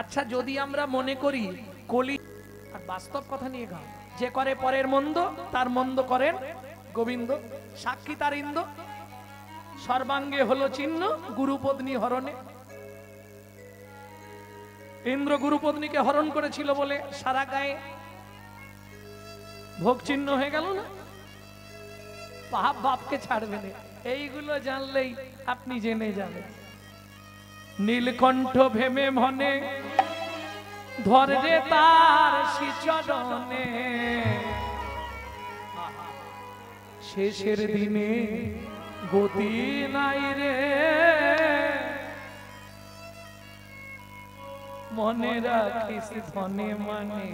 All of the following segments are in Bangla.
আচ্ছা যদি আমরা মনে করি কলি আর বাস্তব কথা নিয়ে গাও, যে করে পরের মন্দ তার মন্দ করেন গোবিন্দ, সাক্ষী তার ইন্দ্র, সর্বাঙ্গে হলো চিহ্ন গুরুপত্নী হরণে। ইন্দ্র গুরুপত্নীকে হরণ করেছিল বলে সারা গায়ে ভোগ চিহ্ন হয়ে গেল না? পাপ বাপকে ছাড়বে না, এইগুলো জানলেই আপনি জেনে যাবেন। নীলকণ্ঠ ভেমে মনে ধরে তার শ্রীচরণে, শেষের দিনে গতি নাই রে, মনে রাখিস ধনে মানে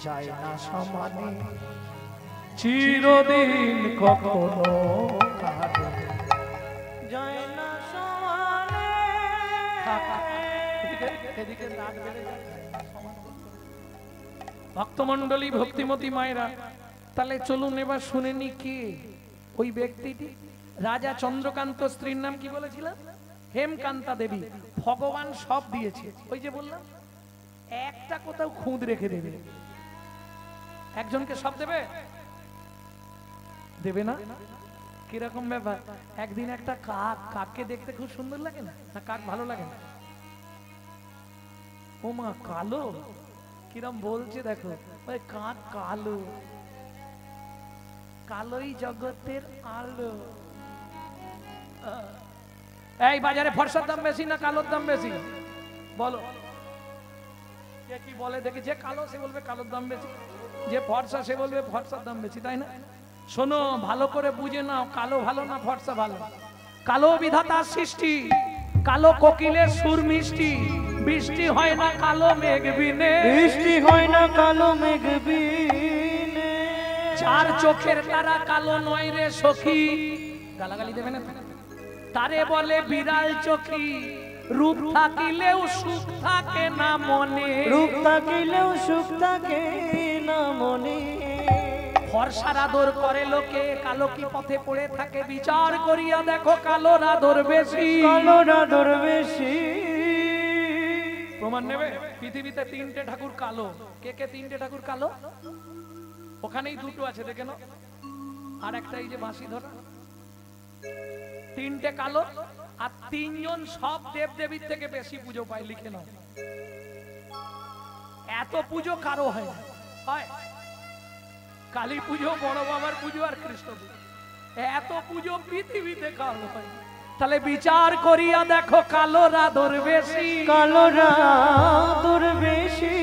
যায় না সমানে, চিরদিন কখনো যায় না সমানে। ভক্তমন্ডলী, ভক্তিমতী মায়েরা, তাহলে চলুন এবার শুনেনি কে ওই ব্যক্তিটি। রাজা চন্দ্রকান্ত, স্ত্রীর নাম কি বলেছিলাম? হেমকান্তা দেবী। ভগবান সব দিয়েছে, ওই যে বললাম একটা কোথাও খুঁত রেখে দেবে। একজনকে সব দেবে? দেবে না? কিরকম ব্যাপার? একদিন একটা কাক, কাককে দেখতে খুব সুন্দর লাগে না? না কাক ভালো লাগে না? ও মা কালো, কিরম বলছে দেখো, ওই কাক কালো, কালোই জগতের আলো। এই বাজারে ফর্সার দাম বেশি না কালোর দাম বেশি? বলো, কে কি বলে দেখি? যে কালো সে বলবে কালোর দাম বেশি, যে ফর্সা সে বলবে ফর্সার দাম বেশি, তাই না? শোনো, ভালো করে বুঝে নাও, কালো ভালো না ফর্সা ভালো? কালো বিধাতার সৃষ্টি, কালো কোকিলের সুর মিষ্টি, বৃষ্টি হয় না কালো মেঘ বিনে, বৃষ্টি হয় না কালো মেঘ বিনে, চার চোখের তারা কালো নয় রে সখী, গালাগালি দেবে না? তারে বলে বিড়াল চোখী, রূপ থাকিলেও সুখ থাকে না মনে, রূপ থাকিলেও সুখ থাকে না মনে, ফর্সার আদর করে লোকে, কালো কি পথে পড়ে থাকে, বিচার করিয়া দেখো কালোর আদর বেশি, কালোর আদর বেশি। প্রমাণ নেবে? পৃথিবীতে তিনটে ঠাকুর কালো। কে কে তিনটে ঠাকুর কালো? ওখানেই দুটো আছে, দেখে নাও। আর একটা এই যে বাঁশি ধরা, তিনটে কালো। আর তিনজন সব দেব দেবীর থেকে বেশি পুজো পায়, লিখে নাও। এত পুজো কারো হয় না। হয় কালী পুজো, বড় বাবার পুজো আর কৃষ্ণ পুজো, এত পুজো পৃথিবীতে কারো হয়। তাহলে বিচার করিয়া দেখো কালোর আদর বেশি, কালোর আদর বেশি।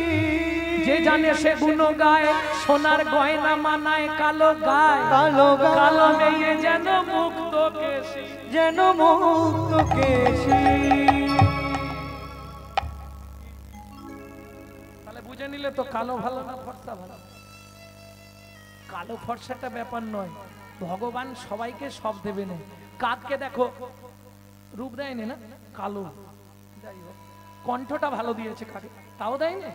যে জানে সে গুণ গায়, সোনার গয়না মানায় কালো গায়, কালো কালো মেয়ে যেন মুক্ত কেশি, যেন মুক্ত কেশি। তাহলে বুঝে নিলে তো কালো ভালো না ফর্সা ভালো? কালো ফর্সাটা ব্যাপার নয়, ভগবান সবাইকে সব দেবে না। কাককে দেখো রূপ দেয়নি না, কালো, যাই হোক কণ্ঠটা ভালো দিয়েছে কাকে, তাও দেয় না,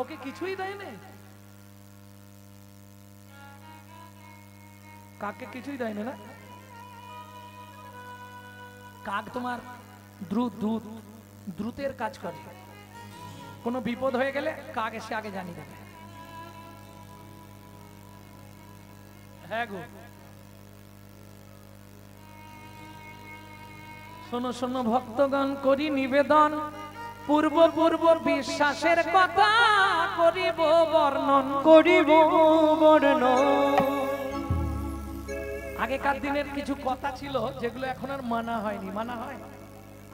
ওকে কিছুই দেয় না, কাককে কিছুই দেয় না। কাক তোমার দ্রুতের কাজ করে, কোনো বিপদ হয়ে গেলে কাক এসে আগে জানিয়ে দেবে। হ্যাঁ গো, শোনো শোনো ভক্তগণ, করি নিবেদন, পূর্ব পূর্ব বিশ্বাসের কথা করিব বর্ণন, করিব বর্ণন। আগেকার দিনের কিছু কথা ছিল যেগুলো এখন আর মানা হয়নি। মানা হয়?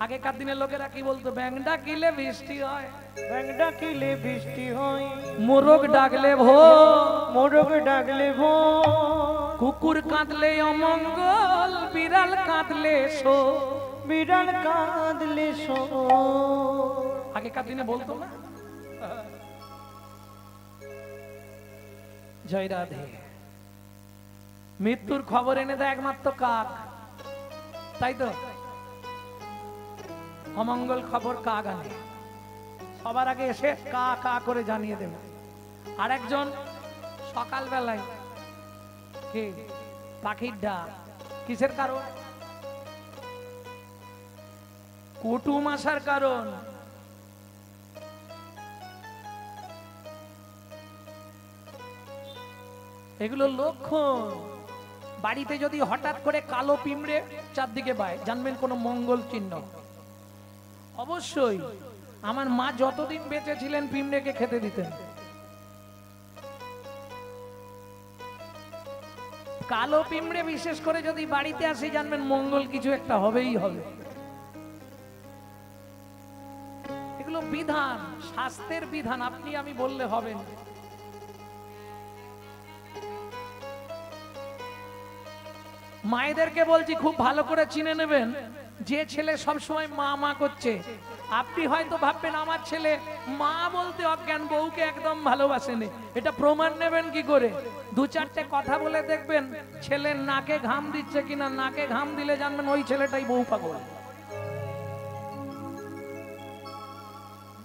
আগেকার দিনের লোকেরা কি বলতো? ব্যাঙ ডাকিলে বৃষ্টি হয়, ব্যাঙ ডাকিলে বৃষ্টি হয়, মোরগ ডাকলে ভো, মোরগ ডাকলে ভো, কুকুর কাঁদলে অমঙ্গল, বিড়াল কাঁদলে শো, বিড়াল কাঁদলে শো। আগেকার দিনে বলতো না? জয় রাধে। মৃত্যুর খবর এনে দেয় একমাত্র কাক, তাই তো? অমঙ্গল খবর কাক আনে, সবার আগে এসে কা কা করে জানিয়ে দেবে। আর একজন সকাল বেলায় কি পাখির ডাক, কিসের কারণ? কুটুম আসার কারণ। এগুলো লক্ষণ। বাড়িতে যদি হঠাৎ করে কালো পিঁমড়ে চারদিকে পায়, জানবেন কোনো মঙ্গল চিহ্ন। অবশ্যই আমার মা যতদিন বেঁচে ছিলেন পিঁমড়েকে খেতে দিতেন। কালো পিঁমড়ে বিশেষ করে যদি বাড়িতে আসে, জানবেন মঙ্গল কিছু একটা হবেই হবে। এগুলো বিধান, স্বাস্থ্যের বিধান, আপনি আমি বললে হবে না। মায়েদেরকে বলছি খুব ভালো করে চিনে নেবেন, যে ছেলে সবসময় মা মা করছে, আপনি হয়তো ভাববেন আমার ছেলে মা বলতে অজ্ঞান, বউকে একদম ভালোবাসেনি। এটা প্রমাণ নেবেন কি করে? দু চারটে কথা বলে দেখবেন ছেলের নাকে ঘাম দিচ্ছে কিনা। নাকে ঘাম দিলে জানবেন ওই ছেলেটাই বউ পাগল।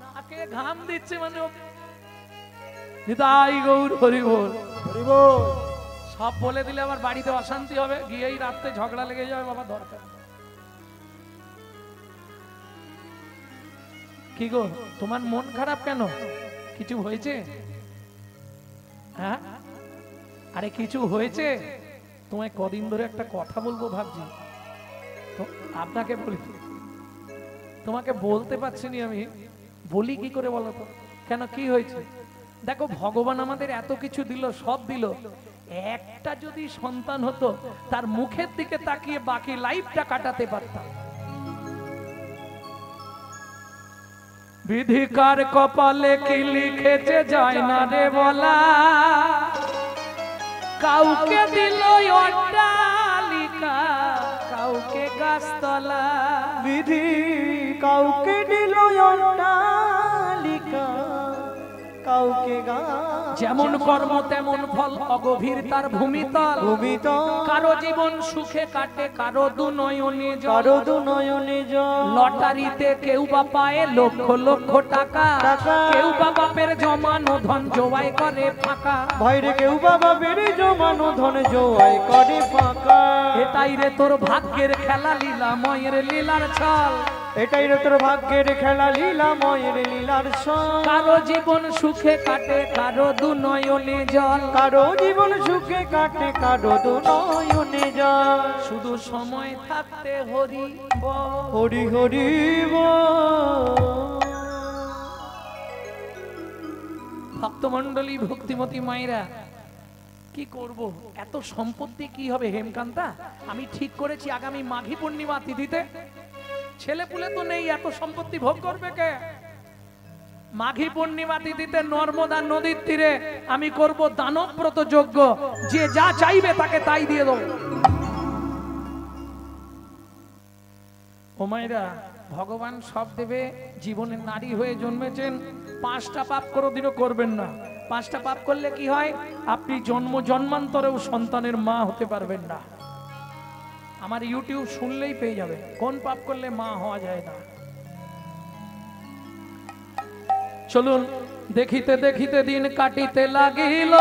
নাকে ঘাম দিচ্ছে মানে নিতাই গৌর হরি বল, হরি বল। সব বলে দিলে আমার বাড়িতে অশান্তি হবে, গিয়েই রাত্রে ঝগড়া লেগে যাবে। বাবা দরকার কি গো, তোমার মন খারাপ কেন? কিছু হয়েছে? হ্যাঁ, আরে কিছু হয়েছে? তোমায় কদিন ধরে একটা কথা বলবো ভাবছি, তো আপনাকে বলি, তোমাকে বলতে পারছি না আমি, বলি কি করে বলো তো? কেন, কি হয়েছে? দেখো, ভগবান আমাদের এত কিছু দিল, সব দিল, একটা যদি সন্তান হতো তার মুখের দিকে তাকিয়ে বাকি লাইফটা কাটাতে পারতাম। বিধিকার কপালে কি লিখেছে যায় না রে বলা, কাউকে দিল অট্টালিকা, কাউকে গাছতলা। বিধি কাউকে দিল অট্টালিকা, কাউকে যেমন কর্ম তেমন ফল, অগভীর তার ভূমিতল। কারো জীবন সুখে কাটে, কারো দুনয়নে জল, কারো দুনয়নে জল। লটারিতে কেউ বা পায় লক্ষ লক্ষ টাকা, কেউ বা বাপের জমানো ধন জোয়াই করে ফাঁকা। ভাইরে কেউ বা বাপের জমানো ধন জোয়াই করে ফাঁকা। এটাই রে তোর ভাগ্যের খেলা, লীলা ময়ের লীলার ছল। এটাই রে তোর ভাগ্যের খেলা, লীলা ময়ের লীলার ছল। কারো জীবন সুখে কাটে, কারো দুনয়নে জল। কারো জীবন সুখে কাটে, কারো দুনয়নে জল। শুধু সময় থাকতে হরি বল, হরি হরি বল। ভক্তমণ্ডলী, ভক্তিমতী মায়েরা, কি করব? এত সম্পত্তি কি হবে হেমকান্তা? আমি ঠিক করেছি আগামী মাঘী পূর্ণিমা তিথিতে, ছেলে পুলে তো নেই, এত সম্পত্তি ভোগ করবে কে? মাঘী পূর্ণিমা তিথিতে নর্মদা নদীর তীরে আমি করব দানবব্রত যজ্ঞ, যে যা চাইবে তাকে তাই দিয়ে দেব। ও মায়েরা, ভগবান সব দেবে, জীবনে নারী হয়ে জন্মেছেন, 5টা পাপ কোনোদিনও করবেন না। 5টা পাপ করলে কি হয়? আপনি জন্ম জন্মান্তরেও সন্তানের মা হতে পারবেন না। আমার ইউটিউব শুনলেই পেয়ে যাবে কোন পাপ করলে মা হওয়া যায় না। চলুন, দেখিতে দেখিতে দিন কাটিতে লাগিল,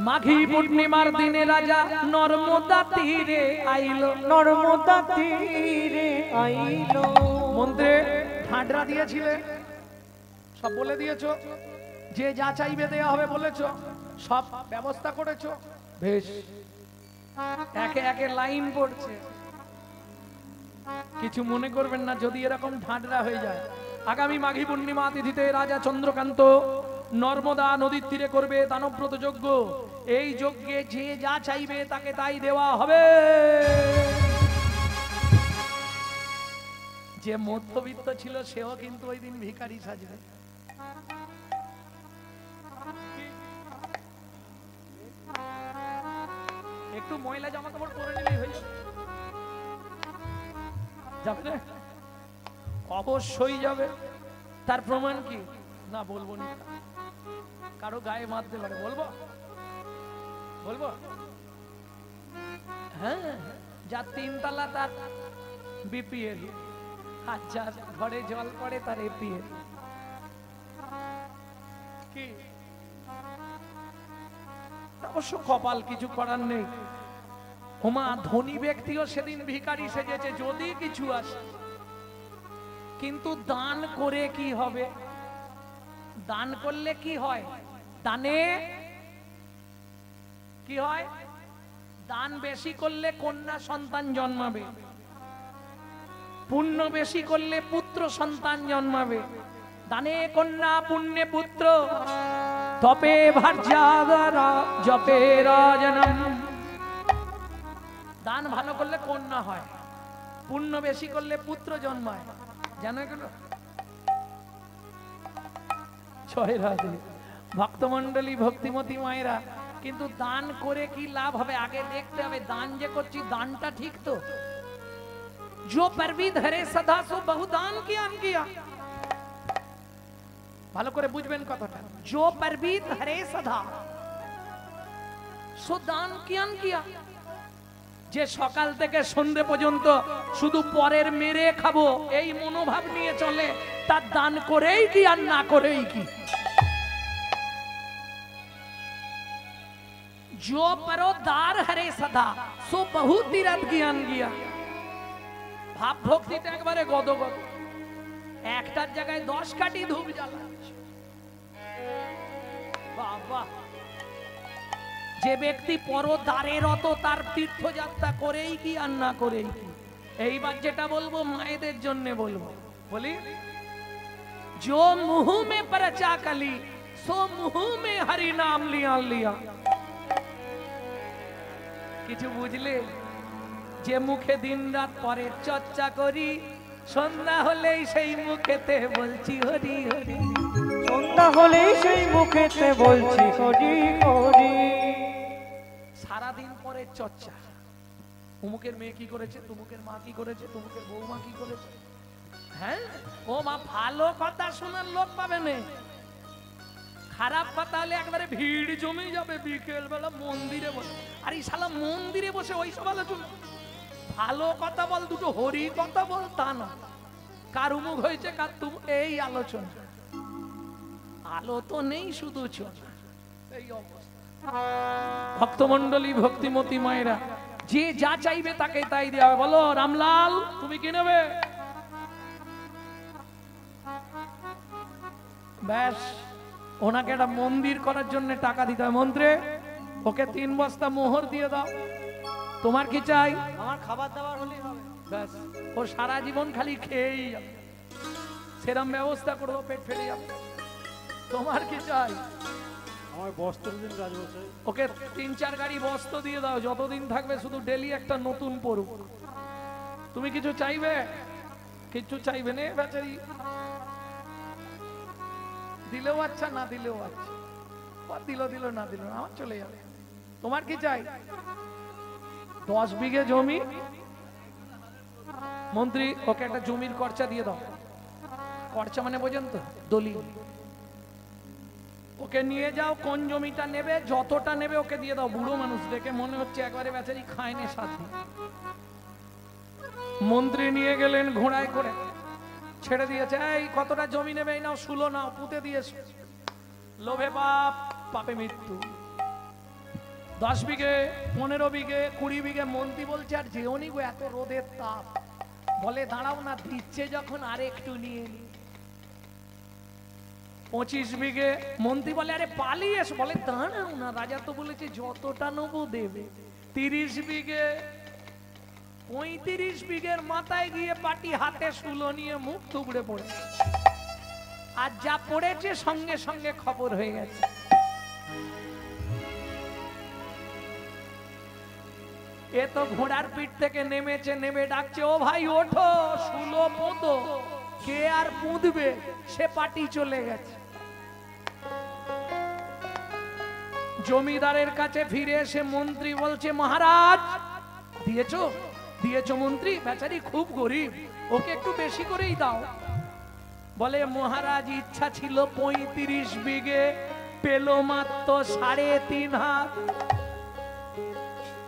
মাঘী পূর্ণিমার দিনে রাজা নর্মদা তীরে আইল। নর্মদা তীরে আইল। মন্ত্রে ঠাঁডরা দিয়েছিলে, সব বলে দিয়েছো, যে যা চাইবে দেয়া হবে বলেছো, সব ব্যবস্থা করেছো, বেশ। একে একে লাইন পড়ছে, কিছু মনে করবেন না যদি এরকম ঠাঁডরা হয়ে যায়। আগামী মাঘী পূর্ণিমা তিথিতে রাজা চন্দ্রকান্ত নর্মদা নদীর তীরে করবে দানবব্রত যজ্ঞ। এই যজ্ঞে যে যা চাইবে তাকে তাই দেওয়া হবে। যে মধ্যবিত্ত ছিল সেও কিন্তু ওই দিন ভিখারি সাজবে। একটু ময়লা জামা কাপড় পরে নিলেই হয়ে যাবে, অবশ্যই যাবে। তার প্রমাণ কি? না বলবো না, কারো গায়ে মারতে পারে, বলবো বলবো হ্যাঁ, যার 3 তলা তার বিপিএল, আর যার ঘরে জল পড়ে তার এপিএল। কি অবশ্য কপাল, কিছু করার নেই। ওমা, ধনী ব্যক্তিও সেদিন ভিখারি সেজেছে যদি কিছু আসে। কিন্তু দান করে কি হবে? দান করলে কি হয়? দানে কি হয়? দান বেশি করলে কন্যা সন্তান জন্মাবে, পুণ্য বেশি করলে পুত্র সন্তান জন্মাবে। দানে কন্যা পুণ্যে পুত্র, তপে ভার্যাগরা জপে রাজনম। দান ভালো করলে কন্যা হয়, পুণ্য বেশি করলে পুত্র জন্মায়। জানো এগুলো? জয় রাধে। ভক্তমন্ডলী, ভক্তিমতী মায়েরা, কিন্তু দান করে কি লাভ হবে আগে দেখতে হবে। দান যে করছি দানটা ঠিক তো? जो परवी धरे सदा सो बहुदान किया। ভালো করে বুঝবেন কথাটা। जो परवी धरे सदा सो दान किया। যে সকাল থেকে সন্ধ্যে পর্যন্ত শুধু পরের মেরে খাবো এই মনোভাব নিয়ে চলে, তার দান করেই কি আর না করেই কি। जो परोदार हरे सदा सो बहु तीरथ ज्ञान किया। ভাব ভক্তিটা একবারে গদগদ, একটার জায়গায় 10 কাঠি ধূপ জ্বালাচ্ছে। বাবা, যে ব্যক্তি পরদারের রত তার তীর্থযাত্রা করেই কি আর না করেই কি। এইবার যেটা বলবো মায়েদের জন্য বলবো, বলি जो मुंह में परचा कली सो मुंह में हरि नाम लिया। কিছু বুঝলে? যে মুখে দিন রাত পরে চর্চা করি, সন্ধ্যা হলেই সেই মুখেতে বলছি হরি হরি। সন্ধ্যা হলেই সেই মুখেতে বলছি হরি হরি। সারাদিন পরে চর্চা, অমুকের মেয়ে কি করেছে, তুমুকের মা কি করেছে, তুমুকের বৌমা কি করেছে। হ্যাঁ, ও মা ভালো কথা শোনার লোক পাবে না, খারাপ কথা হলে একবারে ভিড় জমে যাবে বিকেল বেলা মন্দিরে বসে। আর এই শালা মন্দিরে বসে ওই সব আলোচনা। ভালো কথা বল, দুটো হরি কথা বল, তা না কার উমুক হয়েছে কার তুম, এই আলোচনা। আলো তো নেই, শুধু চল এই অবস্থা। ভক্তমন্ডলী, ভক্তিমতী মায়েরা, যে যা চাইবে তাকে তাই দেওয়া হবে। বলো রামলাল তুমি কি নেবে? ব্যাস, ওনাকে একটা মন্দির করার জন্য টাকা দিতে হয়। মন্ত্রে ওকে 3 বস্তা মোহর দিয়ে দাও। তোমার কি চাই? আমার খাবার দাবার হলেই হবে। ব্যাস, ও সারা জীবন খালি খেয়েই যাবে, সেরকম ব্যবস্থা করবো, পেট ফেলে যাবে। তোমার কি চাই? আমার বস্ত্র দিন রাজবসে। ওকে 3-4 গাড়ি বস্ত্র দিয়ে দাও, যতদিন থাকবে শুধু ডেলি একটা নতুন পরুক। তুমি কিছু চাইবে? কিছু চাইবে না বেচারি, দিলেও আচ্ছা না দিলেও আচ্ছা, দিল না দিল না, আমার চলে যাবে। তোমার কি চাই? 10 বিঘে জমি। মন্ত্রী ওকে একটা জমির খরচা দিয়ে দাও। খরচা মানে বোঝেন তো, দলিল। ওকে নিয়ে যাও, কোন জমিটা নেবে, যতটা নেবে ওকে দিয়ে দাও। বুড়ো মানুষ দেখে মনে হচ্ছে একবারে বেচারি খায়নি সাথে। মন্ত্রী নিয়ে গেলেন ঘোড়ায় করে, ছেড়ে দিয়েছে, এই কতটা জমি নেবে, এই নাও, শুলো নাও, পুঁতে দিয়েছে। লোভে পাপ, পাপে মৃত্যু। 10 বিঘে, 15 বিঘে, 20 বিঘে। মন্ত্রী বলছে আর যেও নি গো, এত রোদের তাপ। বলে দাঁড়াও না, দিচ্ছে যখন আর একটু নিয়ে নি। 25 বিঘে। মন্ত্রী বলে আরে পালিয়ে এসো। বলে দাঁড়াও না, রাজা তো বলেছে যতটা নেবো দেবে। 30 বিঘে। 35 বিঘের মাথায় গিয়ে পাটি হাতে শুলো নিয়ে মুখ থুবড়ে পড়ে, আর যা পড়েছে সঙ্গে সঙ্গে খবর হয়ে গেছে। এ তো ঘোড়ার পিঠ থেকে নেমেছে, নেমে ডাকছে, ও ভাই ওঠো, শুলো পোঁতো। কে আর পুঁতবে, সে পাটি চলে গেছে। জমিদারের কাছে ফিরে এসে মন্ত্রী বলছে, মহারাজ দিয়েছো? দিয়েছো মন্ত্রী, বেচারি খুব গরিব, ওকে একটু বেশি করেই দাও। বলে মহারাজ ইচ্ছা ছিল 35 বিঘে, পেল মাত্র 3.5 হাত।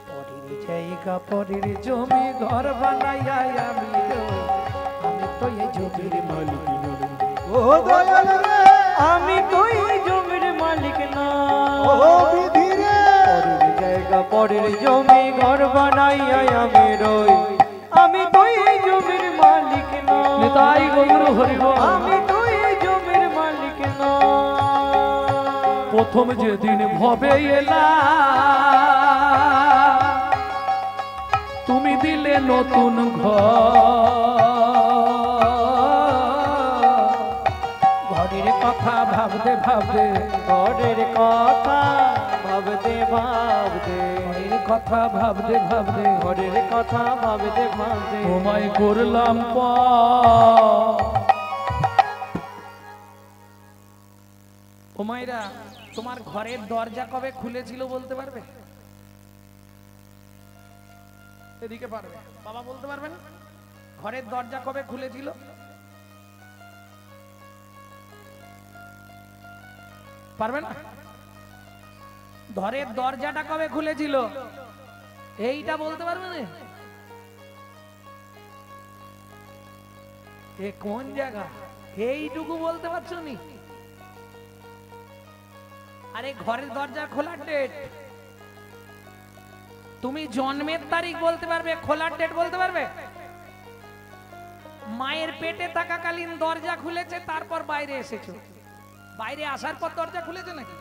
পরের জায়গা পরের জমি ঘর বানাইয়া আমি তো এই জমির মালিক নই। ও দয়াল রে, আমি তো এই জমির মালিক না। ও বিধি রে, পরের জায়গা পরের জমি ঘর বানাইয়া আমি রই। আমি তো এই জমির মালিক না। নিতাই গৌর হরি বল। আমি তো এই জমির মালিক না। প্রথম যেদিন ভবে এলা তুমি দিলে নতুন ঘরের কথা ভাবতে ভাবতে ঘরের কথা ভাবতে ভাবতে ঘরের কথা ভাবতে ভাবতে ঘরের কথা ভাবতে ভাবতে তোমায় করলাম ও মাইরা তোমার ঘরের দরজা কবে খুলেছিল বলতে পারবে? এদিকে পারবে বাবা বলতে পারবেন ঘরের দরজা কবে খুলেছিল? পারবেন না? ঘরের দরজাটা কবে খুলেছিল এইটা বলতে পারবে না? এ কোন জায়গা এইটুকু বলতে পারছো নি? আরে ঘরের দরজা খোলার ডেট তুমি জন্মের তারিখ বলতে পারবে, খোলার ডেট বলতে পারবে? মায়ের পেটে থাকাকালীন দরজা খুলেছে, তারপর বাইরে এসেছো, বাইরে আসার পর দরজা খুলেছে নাকি?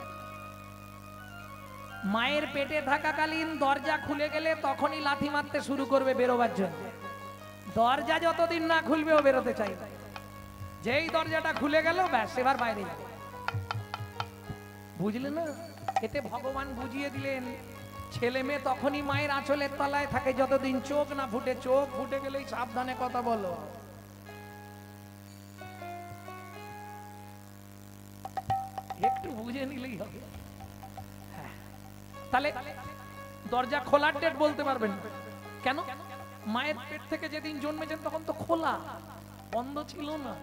মায়ের পেটে থাকাকালীন দরজা খুলে গেলে তখনই লাথি মারতে শুরু করবে বেরোবার জন্য। দরজা যতদিন না খুলবে ও বেরোতে চাইবে, যেই দরজাটা খুলে গেল ব্যাস এবার বাইরে যাবে। বুঝলে না? এতে ভগবান বুঝিয়ে দিলেন ছেলে মেয়ে তখনই মায়ের আঁচলের তলায় থাকে যতদিন চোখ না ফুটে, চোখ ফুটে গেলেই সাবধানে কথা বলো। একটু বুঝে নিলেই হবে। তাহলে দরজা খোলার ডেট বলতে পারবেন কেন? মায়ের পেট থেকে যেদিন জন্মেছেন তখন তো খোলা, বন্ধ ছিল না,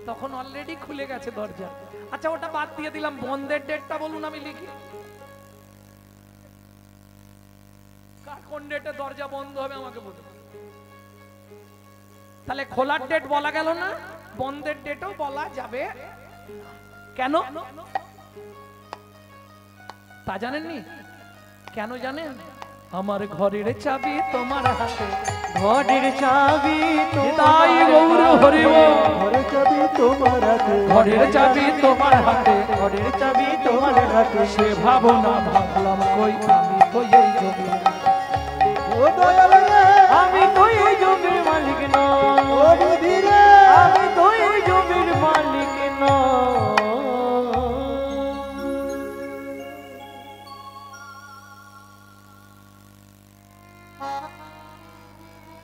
তখন অলরেডি খুলে গেছে দরজা। আচ্ছা ওটা বাদ দিয়ে দিলাম, বন্ধের ডেটটা বলুন আমি লিখি। কোন ডেটে দরজা বন্ধ হবে আমাকে বলুন। তাহলে খোলার ডেট বলা গেল না, বন্ধের ডেটও বলা যাবে কেন? তা জানেননি? কেন জানেন? আমার ঘরের চাবি তোমার হাতে, ঘরের চাবি তাই গৌর হরি বল। ঘরের চাবি তোমার হাতে, ঘরের চাবি তোমার হাতে, ঘরের চাবি তোমার হাতে। সে ভাবনা ভাবলাম কই আমি তো এই জমি, ও দয়াল রে আমি তো এই জমির মালিক না, ও বিধি রে আমি তো এই জমির মালিক না।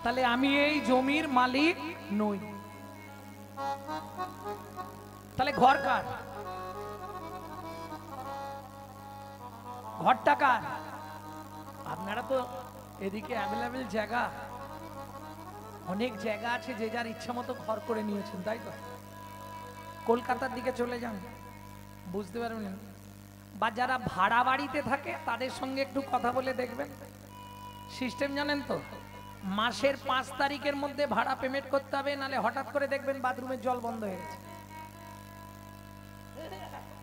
তাহলে আমি এই জমির মালিক নই। তাহলে ঘর কার? ঘরটা কার? আপনারা তো এদিকে অ্যাভেলেবেল জায়গা, অনেক জায়গা আছে, যে যার ইচ্ছা মতো ঘর করে নিয়েছেন, তাই তো? কলকাতার দিকে চলে যান, বুঝতে পারবেন। বা যারা ভাড়া বাড়িতে থাকে তাদের সঙ্গে একটু কথা বলে দেখবেন। সিস্টেম জানেন তো? মাসের 5 তারিখের মধ্যে ভাড়া পেমেন্ট করতে হবে, নালে হঠাৎ করে দেখবেন বাথরুমের জল বন্ধ হয়ে গেছে।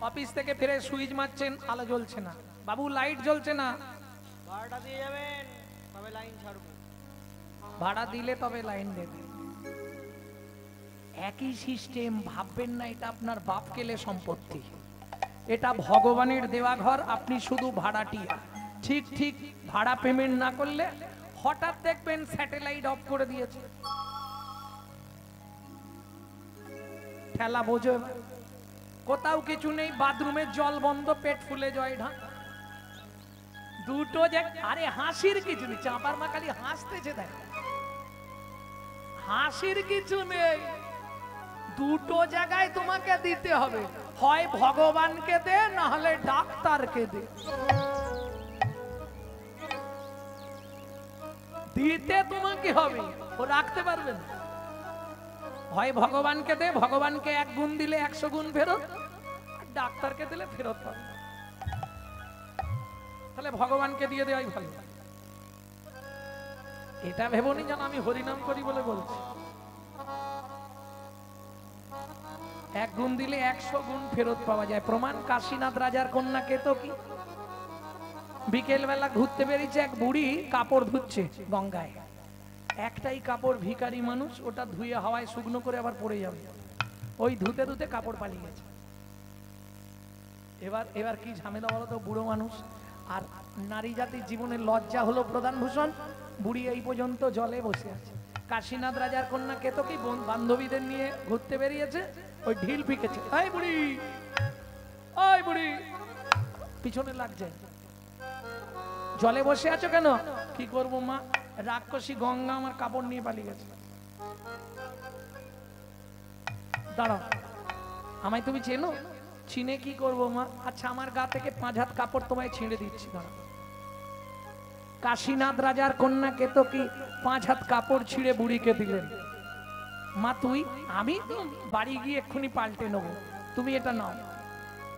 অফিস থেকে ফিরে সুইচ মারছেন, আলো জ্বলছে না, বাবু লাইট জ্বলছে না, ভাড়াটা দিয়ে যাবেন তবে লাইন ছাড়বো। ভাড়া দিলে তবে লাইন দেবে। একই সিস্টেম, ভাববেন না এটা আপনার বাপ কেলে সম্পত্তি, এটা ভগবানের দেওয়া ঘর, আপনি শুধু ভাড়াটিয়া। ঠিক ঠিক ভাড়া পেমেন্ট না করলে হঠাৎ দেখবেন স্যাটেলাইট অফ করে দিয়েছে। ঠেলা বোঝো, কোথাও কিছু নেই, বাথরুমের জল বন্ধ, পেট ফুলে জয় ঢাক। দুটো যে, আরে হাসির কিছু নেই, চাপার মা খালি হাসতেছে, দেখ হাসির কিছু নেই। দুটো জায়গায় তোমাকে দিতে হবে, হয় ভগবানকে দে, না হলে ডাক্তারকে দে। দিতে তোমাকে হবে, ও রাখতে পারবে না। হয় ভগবানকে দে, ভগবানকে 1 গুণ দিলে 100 গুণ ফেরত, ডাক্তারকে দিলে ফেরত পাবে। তাহলে ভগবানকে দিয়ে দেওয়াই ভালো। এটা ভেবনি যেন আমি হরিনাম করি বলে বলছি। 1 গুণ দিলে 100 গুণ ফেরত পাওয়া যায়, প্রমাণ। কাশীনাথ রাজার কন্যা কেতকী বিকেল বেলা ঘুরতে বেরিয়েছে, এক বুড়ি কাপড় ধুচ্ছে গঙ্গায়। একটাই কাপড়, ভিখারি মানুষ, ওটা ধুয়ে হাওয়ায় শুকনো করে আবার পড়ে যাবে। ওই ধুতে ধুতে কাপড় পালিয়ে গেছে। এবার এবার কি ঝামেলা বলো তো, বুড়ো মানুষ আর নারী জাতির জীবনের লজ্জা হলো প্রধান ভূষণ। বুড়ি এই পর্যন্ত জলে বসে আছে। কাশীনাথ রাজার কন্যা কেতকী বান্ধবীদের নিয়ে ঘুরতে বেরিয়েছে, ওই ঢিল ফিকেছে, এই বুড়ি, ওই বুড়ি, পিছনে লাগছে, জলে বসে আছো কেন? কি করবো মা, রাক্ষসী গঙ্গা আমার কাপড় নিয়ে পালিয়ে গেছে। দাঁড়াও, আমায় তুমি চেনো? চিনে কি করবো মা? আচ্ছা আমার গা থেকে 5 হাত কাপড় তোমায় ছেড়ে দিচ্ছি, দাঁড়াও। কাশীনাথ রাজার কন্যা কেতকী 5 হাত কাপড় ছিঁড়ে বুড়িকে দিলেন। মা তুই, আমি তো বাড়ি গিয়ে এক্ষুনি পাল্টে নেবো, তুমি এটা নাও।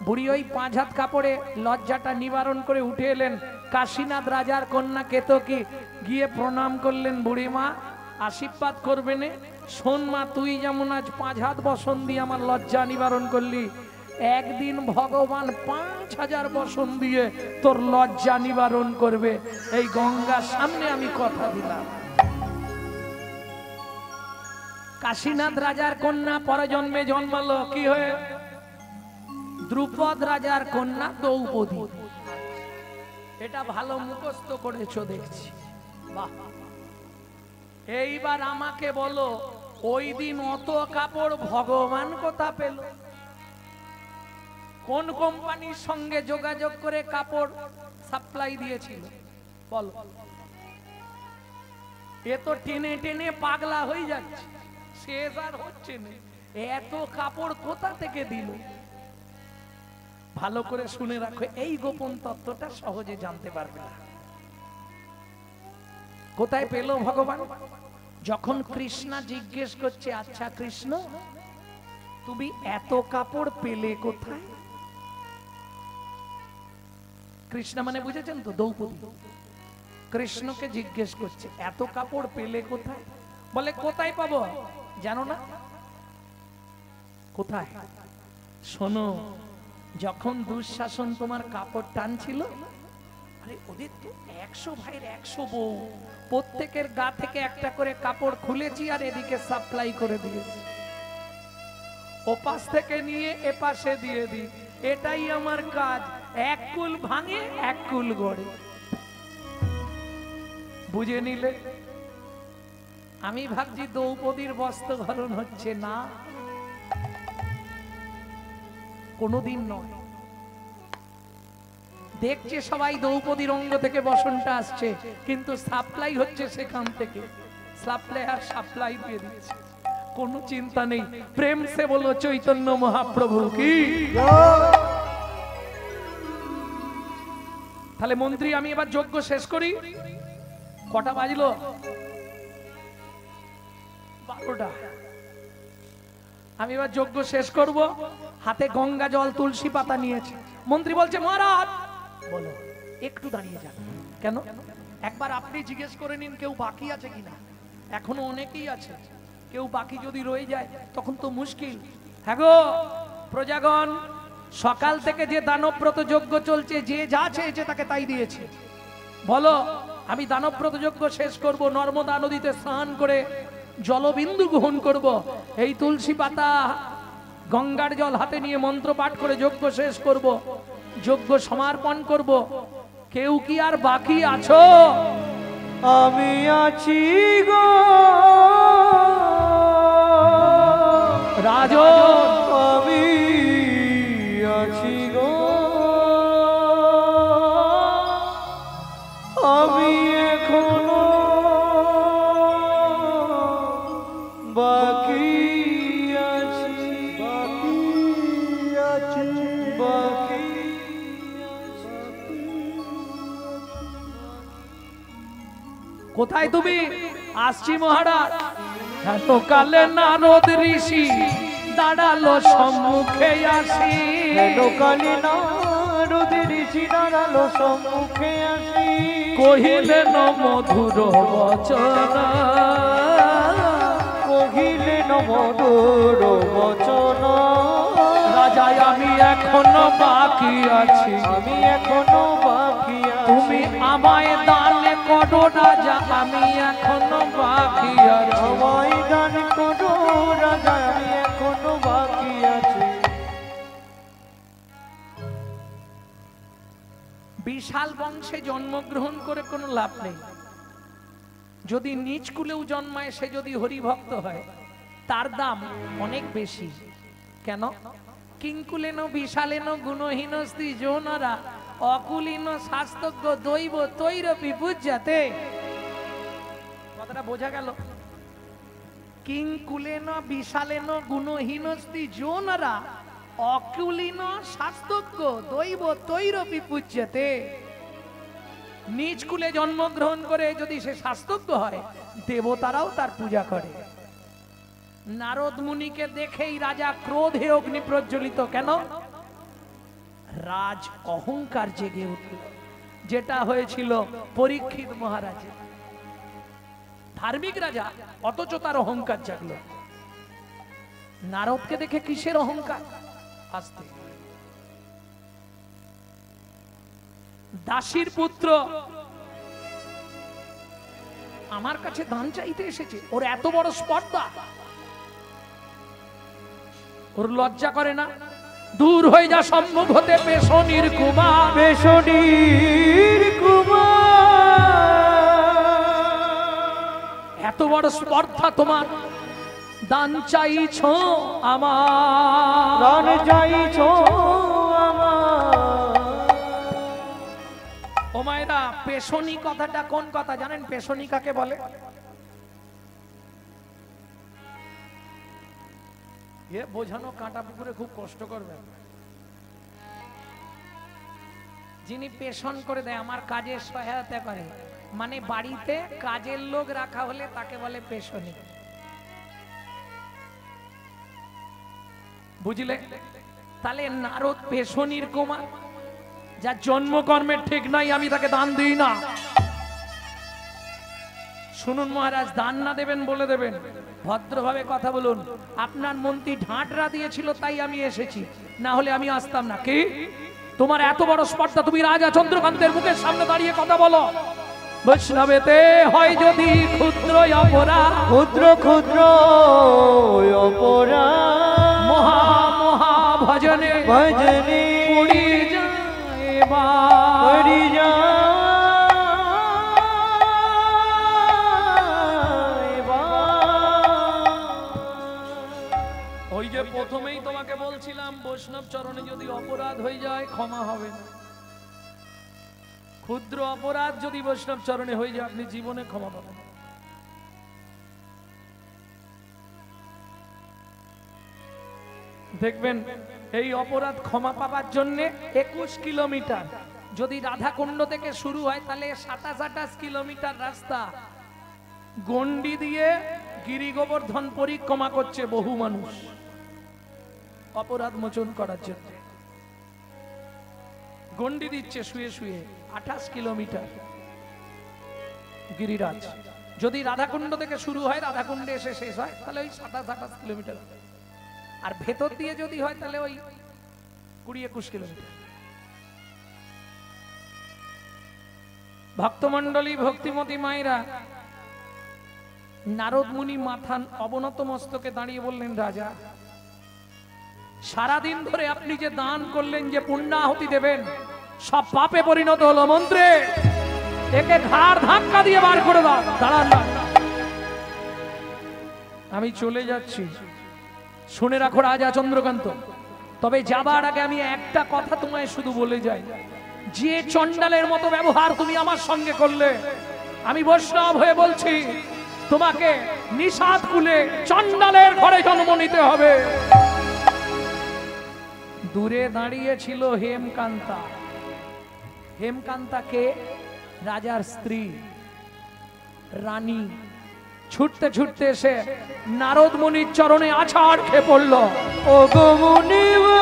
বুড়ি ওই 5 হাত কাপড়ে লজ্জাটা নিবারণ করে উঠে এলেন। কাশীনাথ রাজার কন্যা কেতকী গিয়ে প্রণাম করলেন, বুড়ি মা আশীর্বাদ করবে নে। শোন মা, তুই যেমন আজ 5 হাত বসন দিয়ে আমার লজ্জা নিবারণ করলি, একদিন ভগবান 5000 বসন দিয়ে তোর লজ্জা নিবারণ করবে, এই গঙ্গার সামনে আমি কথা দিলাম। কাশীনাথ রাজার কন্যা পরজন্মে জন্মালো কি হয়ে? দ্রুপদ রাজার কন্যা দ্রৌপদী। এটা ভালো মুখস্থ করেছো দেখছি, বাহ। এইবার আমাকে বলো, ওই দিন অত কাপড় ভগবান কোথা পেল? কোন কোম্পানির সঙ্গে যোগাযোগ করে কাপড় সাপ্লাই দিয়েছিল বলো? এ তো টেনে টেনে পাগলা হয়ে যাচ্ছে, শেষ আর হচ্ছে না। এত কাপড় কোথা থেকে দিল? ভালো করে শুনে রাখো, এই গোপন তত্ত্বটা সহজে জানতে পারবে না। কোথায় পেল ভগবান? যখন কৃষ্ণা জিজ্ঞেস করছে, আচ্ছা কৃষ্ণ তুমি এত কাপড় পেলে কোথায়? কৃষ্ণ মানে বুঝেছেন তো, দ্রৌপদী কৃষ্ণকে জিজ্ঞেস করছে এত কাপড় পেলে কোথায়? বলে কোথায় পাবো জানো না? কোথায়? শোনো, যখন দুঃশাসন তোমার কাপড় টানছিল, আরে ওদের তো 100 ভাইয়ের 100 বউ, প্রত্যেকের গা থেকে একটা করে কাপড় খুলেছি আর এদিকে সাপ্লাই করে দিয়েছি, ওপাশ থেকে নিয়ে এপাশে দিয়ে দিই, এটাই আমার কাজ। এক কুল ভাঙে এক কুল গড়ে, বুঝে নিলে? আমি ভাবছি দ্রৌপদীর বস্ত্র হরণ হচ্ছে না, কোনোদিন নয়। দেখছে সবাই দ্রৌপদীর অঙ্গ থেকে বসনটা আসছে, কিন্তু সাপ্লাই হচ্ছে সেখান থেকে, সাপ্লাই আর সাপ্লাই দিয়ে দিচ্ছে, কোনো চিন্তা নেই। প্রেম সে বলো চৈতন্য মহাপ্রভু কি। তাহলে মন্ত্রী আমি এবার যজ্ঞ শেষ করি। কটা বাজলো? 12টা। আমি এবার যজ্ঞ শেষ করব, হাতে গঙ্গা জল তুলসী পাতা নিয়েছি। মন্ত্রী বলছে মহারাজ, বলো। একটু দাঁড়িয়ে যান। কেন? একবার আপনি জিজ্ঞেস করে নিন কেউ বাকি আছে কিনা, এখনো অনেকেই আছে, কেউ বাকি যদি রয়ে যায় তখন তো মুশকিল। হ্যাঁ গো প্রজাগণ, সকাল থেকে যে দানবব্রত যজ্ঞ চলছে, যে যা চেয়েছে তাকে তাই দিয়েছে। বলো, আমি দানবব্রত যজ্ঞ শেষ করব, নর্মদা নদীতে স্নান করে জলবিন্দু গ্রহণ করব, এই তুলসী পাতা গঙ্গার জল হাতে নিয়ে মন্ত্র পাঠ করে যজ্ঞ শেষ করব, যজ্ঞ সমর্পণ করব। কেউ কি আর বাকি আছো? আমি আছি গো রাজন, আমি আছি গো, আমি এখনো বাকি আছি, বাকি আছি, বাকি কোথায় তুমি? আসছি মহারাজ। এত কালে নারদ ঋষি দাঁড়ালো সম্মুখে আসি, কালে নারদ ঋষি দাঁড়ালো সম্মুখে আসি, কহিলেন মধুর বচন, কহিলেন মধুর বচন, রাজা আমি এখনো বাকি আছি, আমি এখনো বাকি আছি, তুমি আমায় দান করো রাজা, আমি এখনো বাকি আছি, আমায় দান করো রাজা, আমি এখনো বাকি আছি। বিশাল বংশে জন্মগ্রহণ করে কোনো লাভ নেই। যদি নিজ কুলেও জন্মায়, সে যদি হরিভক্ত হয়, তার দাম অনেক বেশি। কেন? কিঙ্কুলেন বিশালেন গুণহীন স্ত্রী যৌনরা অকুলীন শাস্তজ্ঞ দৈব তৈরপি পূজ্যাতে। কথাটা বোঝা গেল? কিঙ্কুলেন বিশালেন গুণহীন স্ত্রী যৌনরা অকুলীন শাস্তজ্ঞ দৈব তৈরপি পূজ্যাতে। নিজ কুলে জন্মগ্রহণ করে যদি সে শাস্তজ্ঞ হয়, দেবতারাও তার পূজা করে। নারদ মুনিকে দেখেই রাজা ক্রোধে অগ্নি প্রজ্বলিত। কেন? রাজ অহংকার জেগে উঠল, যেটা হয়েছিল পরীক্ষিত মহারাজের। ধার্মিক রাজা, অথচ তার অহংকার জাগলো। নারদকে দেখে কিসের অহংকার? আস্তে। দাসীর পুত্র আমার কাছে দান চাইতে এসেছে, ওর এত বড় স্পর্ধা, ওর লজ্জা করে না? দূর হয়ে যা সম্মুখ হতে পেশনির কুমার, পেশনির কুমার। এত বড় স্পর্ধা তোমার, দান চাইছ আমার, দান চাইছ আমার। ও মায়েরা, পেশনি কথাটা কোন কথা জানেন? পেশনি কাকে বলে? এ বোঝানো কাঁটা পুকুরে খুব কষ্ট করবে। যিনি পেশন করে দেয়, আমার কাজে সহায়তা করে, মানে বাড়িতে কাজের লোক রাখা হলে তাকে বলে পেশনি। বুঝলে? তাহলে নারদ পেশনির কুমার, যার জন্মকর্মের ঠিক নাই, আমি তাকে দান দিই না। শুনুন মহারাজ, দান না দেবেন বলে দেবেন, ভদ্রভাবে কথা বলুন। আপনার মন্ত্রী ঢাঁটরা দিয়েছিল তাই আমি এসেছি, না হলে আমি আসতাম না। কি তোমার এত বড় স্পর্ধা? তুমি রাজা চন্দ্রকান্তের মুখের সামনে দাঁড়িয়ে কথা বলো। বৈষ্ণবেতে হয় যদি ক্ষুদ্র অপরাধ, ক্ষুদ্র ক্ষুদ্র অপরাধ, মহা মহা ভজনে ভজনে পড়ি যায় বা পড়ি যায়। ওই যে প্রথমেই তোমাকে বলছিলাম, বৈষ্ণব চরণে যদি অপরাধ হয়ে যায় ক্ষমা হবে না। ক্ষুদ্র অপরাধ যদি বৈষ্ণব চরণে হয়ে যায়, আপনি জীবনে ক্ষমা পাবেন। দেখবেন এই অপরাধ ক্ষমা পাবার জন্য 21 কিলোমিটার যদি রাধাকুণ্ড থেকে শুরু হয়, তাহলে 27-28 কিলোমিটার রাস্তা গন্ডি দিয়ে গিরি গোবর্ধন পরিক্রমা করছে বহু মানুষ অপরাধ মোচন করার জন্য। গন্ডি দিচ্ছে শুয়ে শুয়ে 28 কিলোমিটার গিরিরাজ। যদি রাধাকুণ্ড থেকে শুরু হয়, রাধাকুণ্ডে এসে শেষ হয়, তাহলে ওই 27-28 কিলোমিটার। আর ভেতর দিয়ে যদি হয়, তাহলে ওই 20-21 কিলোমিটার। ভক্তমন্ডলী, ভক্তিমতী মায়েরা, নারদ মুনি মাথা অবনত মস্তকে দাঁড়িয়ে বললেন, রাজা, সারাদিন ধরে আপনি যে দান করলেন, যে পুণ্যাহুতি দেবেন, সব পাপে পরিণত হলো। মন্ত্রে একে ঘাড় ধাক্কা দিয়ে বার করে দাও। দাঁড়ান না, আমি চলে যাচ্ছি। শুনে রাখো রাজা চন্দ্রকান্ত, তবে যাবার আগে আমি একটা কথা তোমায় শুধু বলে যাই। যে চণ্ডালের মতো ব্যবহার তুমি আমার সঙ্গে করলে, আমি বৈষ্ণব হয়ে বলছি, তোমাকে নিষাদ কুলে চণ্ডালের ঘরে জন্ম নিতে হবে। দূরে দাঁড়িয়ে ছিল হেমকান্তা। হেমকান্তাকে রাজার স্ত্রী, রানী। ছুটতে ছুটতে এসে নারদ মুনির চরণে আছাড় খেয়ে পড়ল। ও গো মুনিবা,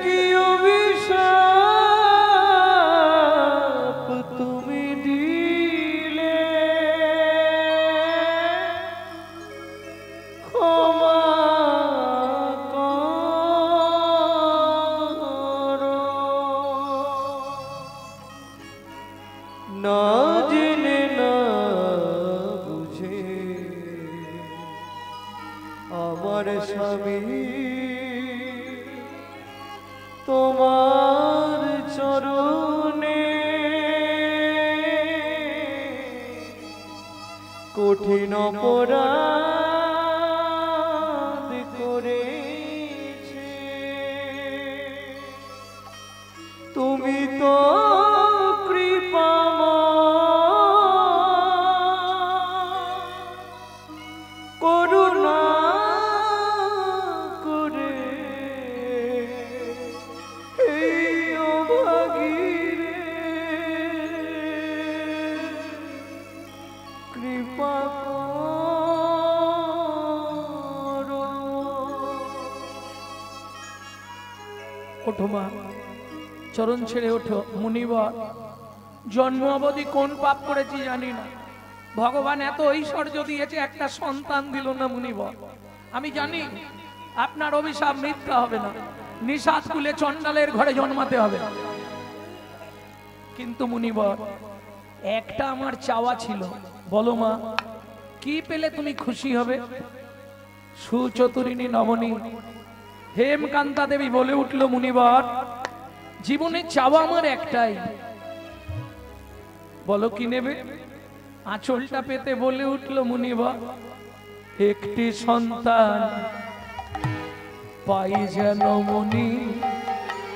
কি অভিশাপ তুমি দিলে, ক্ষমা করো। না জেনে না বুঝে আমার স্বামী তোমার চরণে কঠিন অপরাধ করেছে, তুমি তো কৃপাময়, করুণা করে এই অভাগীরে কৃপা করো। ওঠো মা, চরণ ছেড়ে ওঠো। মুনিবর, জন্ম অবধি কোন পাপ করেছি জানি না, ভগবান এত ঐশ্বর্য দিয়েছে, একটা সন্তান দিল না মুনিবর। আমি জানি আপনার অভিশাপ মিথ্যা হবে না, নিষাদ কুলে চণ্ডালের ঘরে জন্মাতে হবে, কিন্তু মুনিবর একটা আমার চাওয়া ছিল। বলো মা, কি পেলে তুমি খুশি হবে? সুচতুরিণী নবনী হেমকান্তা দেবী বলে উঠল, মুনিবর জীবনে চাওয়া আমার একটাই। বলো কি নেবে? আঁচলটা পেতে বলে উঠল মুনিবর, একটি সন্তান পাই যেন মুনি,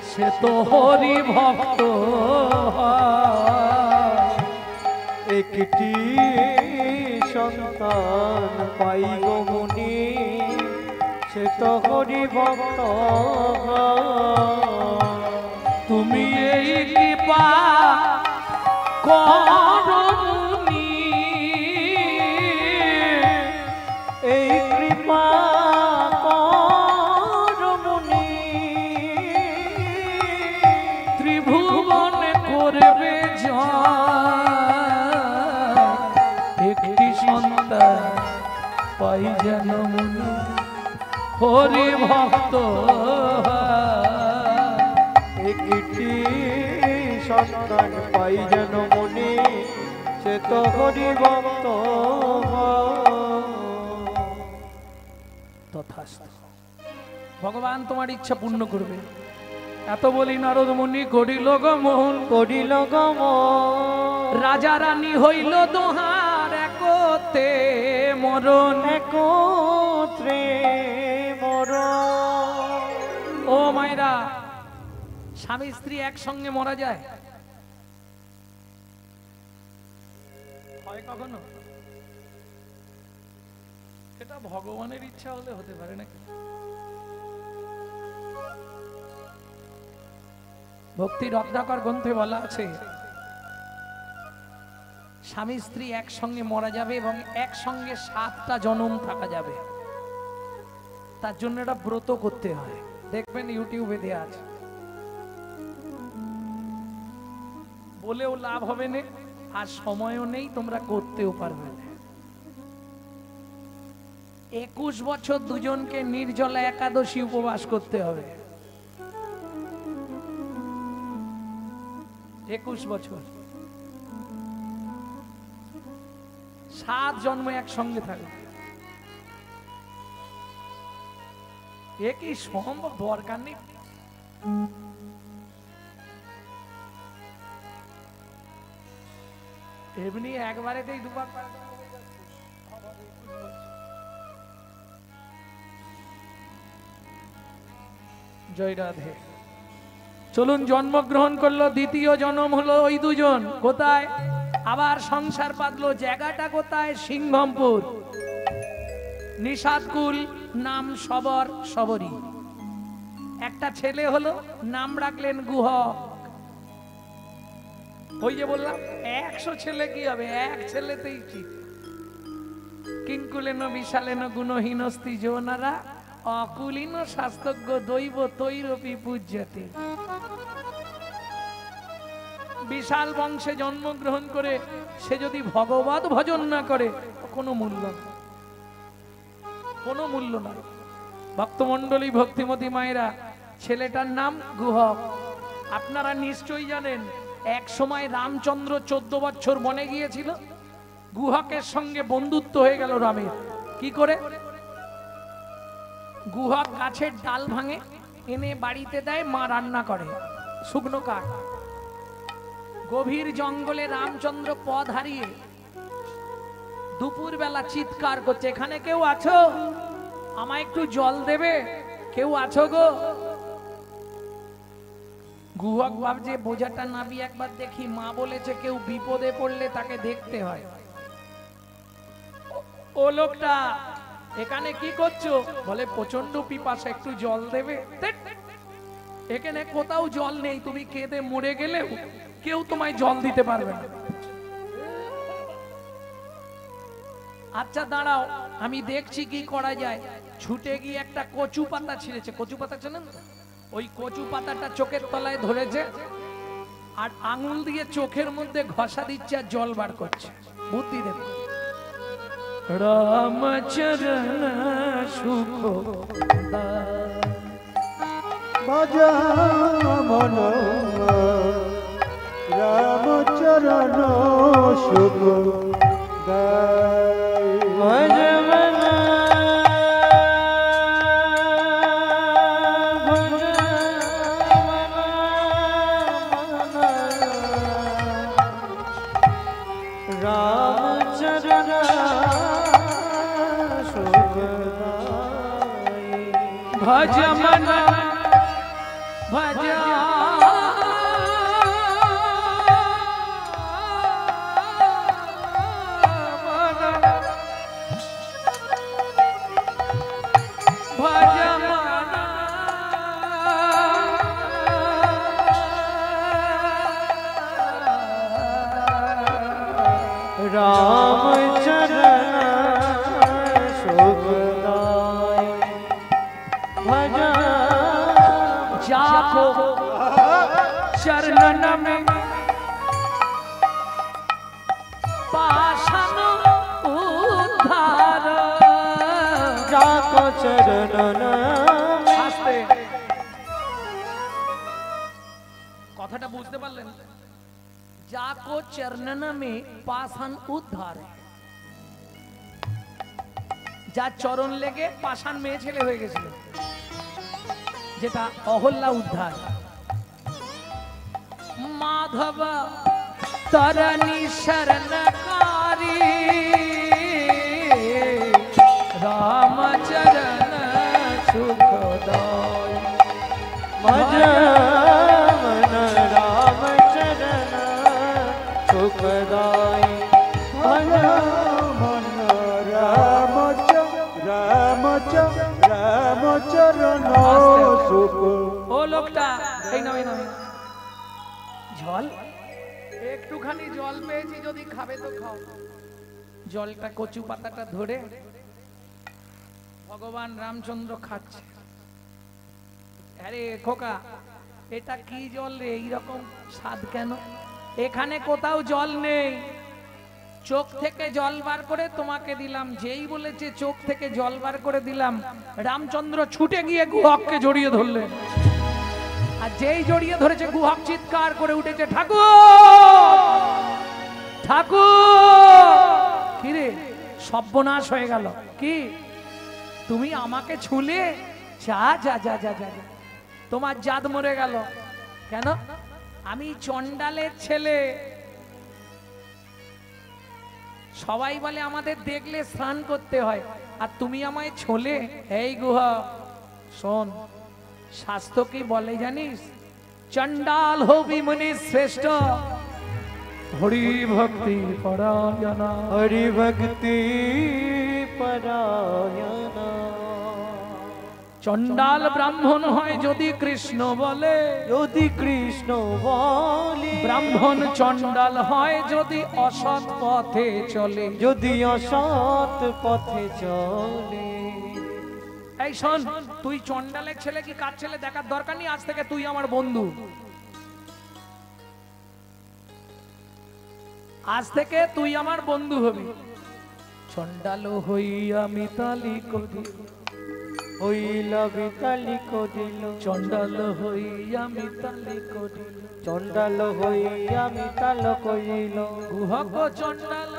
সে তো হরি ভক্ত। একটি সন্তান পাই গো মুনি, সে তো হরি ভক্ত। তুমি এই কৃপা করো মুনি, এই কৃপা করো মুনি, ত্রিভুবনে করবে জয়, একটি সন্তান পাই যেন মুনি, হরি ভক্ত। একটি সন্তান পাই যেন মুনি, সে তো হরি ভক্ত। তথাস্তু, ভগবান তোমার ইচ্ছা পূর্ণ করবে। এত বলি নারদ মুনি করিল গমন, করিল গমন, রাজা রানী হইল দোহার, একতে মরণ। একত্রে মরণ। ও মায়েরা, স্বামী স্ত্রী একসঙ্গে মারা যায়? হয় কখনো? এটা ভগবানের ইচ্ছা হলে হতে পারে নাকি? ভক্তি রত্নাকর গ্রন্থে বলা আছে, স্বামী স্ত্রী একসঙ্গে মারা যাবে এবং একসঙ্গে 7টা জন্ম থাকা যাবে। তার জন্য একটা ব্রত করতে হয়, দেখবেন ইউটিউবে দেয়া আছে। বলেও লাভ হবে না, আর সময়ও নেই, তোমরা করতেও পারবে না। 21 বছর দুজনকে নির্জলা একাদশী উপবাস করতে হবে। 21 বছর, 7 জন্ম একসঙ্গে থাকবে। এ কি সম্ভব? দরকার নেই। এমনি একবারেতেই দুবার জয় রাধে। চলুন, জন্মগ্রহণ করলো, দ্বিতীয় জন্ম হলো ওই দুজন। কোথায়? আবার সংসার পাতলো। জায়গাটা কোথায়? সিংহমপুর। নিষাদকুল, নাম সবর, সবরী। একটা ছেলে হলো, নাম রাখলেন গুহক। ওই যে বললাম 100 ছেলে কি হবে, এক ছেলেতেই ঠিক। কিঙ্কুলেন বিশালেন গুণহীনস্তি যৌনারা, অকুলীন শাস্ত্রজ্ঞ দৈব তৈরপি পূজ্যতে। বিশাল বংশে জন্মগ্রহণ করে সে যদি ভগবত ভজন না করে, কোনো মূল্য না, কোনো মূল্য না। ভক্তমণ্ডলী, ভক্তিমতী মায়েরা, ছেলেটার নাম গুহক। আপনারা নিশ্চয়ই জানেন, এক সময় রামচন্দ্র 14 বছর বনে গিয়েছিল, গুহকের সঙ্গে বন্ধুত্ব হয়ে গেল রামের। কি করে? গুহক গাছের ডাল ভাঙে, এনে বাড়িতে দেয়, মা রান্না করে শুকনো কাঠ। গভীর জঙ্গলে রামচন্দ্র পথ হারিয়ে দুপুর বেলা চিৎকার করছে, এখানে কেউ আছো? আমায় একটু জল দেবে? কেউ আছো গো? গুহক ভাবছে বোঝাটা নাবি একবার দেখি, মা বলেছে কেউ বিপদে পড়লে তাকে দেখতে হয়। ও লোকটা এখানে কি করছো? বলে প্রচন্ড পিপাসা, একটু জল দেবে? এখানে কোথাও জল নেই, তুমি কেঁদে মরে গেলেও কেউ তোমায় জল দিতে পারবে না। আচ্ছা দাঁড়াও, আমি দেখছি কি করা যায়। ছুটে গিয়ে একটা কচু পাতা ছিঁড়েছে। কচু পাতা চেনেন? ওই কচু পাতাটা চোখের তলায় ধরেছে আর আঙুল দিয়ে চোখের মধ্যে ঘষা দিচ্ছে আর জল বার করছে। বুদ্ধি দেবে। রামচরণ সুখ ভজ মন রামচরণ সুখ ভজ भज मन भज भज रामचरण शुभदाय भज जाको चरणन में पाषाण उद्धार। जाको चरणन आस्ते কথাটা বুঝতে পারলেন? जाको चरणन में पाषाण उद्धार, যার চরণ লেগে পাষাণ মেয়ে ছেলে হয়ে গেছিল, যেটা অহল্যা উদ্ধার। মাধব তরণী শরণকারী রামচরণ সুখদায়। भज मन रामचरण सुखदाय भज मन रामचरण सुख। ও লোকটা এই নাও, এই নাও জল, একটুখানি জল পেয়েছি, যদি খাবে তো খাও। জলটা কচু পাতাটা ধরে ভগবান রামচন্দ্র খাচ্ছে। আরে খোকা, এটা কি জল রে, এইরকম স্বাদ কেন? এখানে কোথাও জল নেই, চোখ থেকে জল বার করে তোমাকে দিলাম। যেই বলেছে চোখ থেকে জল বার করে দিলাম, রামচন্দ্র ছুটে গিয়ে গুহককে জড়িয়ে ধরলেন। আর যেই জড়িয়ে ধরেছে, গুহক চিৎকার করে উঠেছে, ঠাকুর ঠাকুর। কিরে, সর্বনাশ হয়ে গেল। কি তুমি আমাকে ছুলে? যা যা যা যা যা, তোমার জাত মরে গেল। কেন? আমি চন্ডালের ছেলে। সবাই বলে আমাদের দেখলে স্নান করতে হয়, আর তুমি আমায় ছোলে? এই গুহা শোন, শাস্ত্র কি বলে জানিস? চন্ডাল হবি মুনি শ্রেষ্ঠ, হরি ভক্তি পরায়ণ। हरि भक्ति परायण। চন্ডাল ব্রাহ্মণ হয় যদি কৃষ্ণ বলে, যদি কৃষ্ণ বলে। ব্রাহ্মণ চন্ডাল হয় যদি অসৎ পথে চলে। যদি অসৎ পথে চলে। এই শোন, তুই চন্ডালের ছেলে কি কার ছেলে দেখার দরকার নেই। আজ থেকে তুই আমার বন্ধু। আজ থেকে তুই আমার বন্ধু হবি। চন্ডাল হইয়া মিতালি করি, হইলা বিতালি করিল। চন্ডাল হইয়া মিতালি করি, চন্ডাল হইয়া মিতাল করিল। গুহক চন্ডাল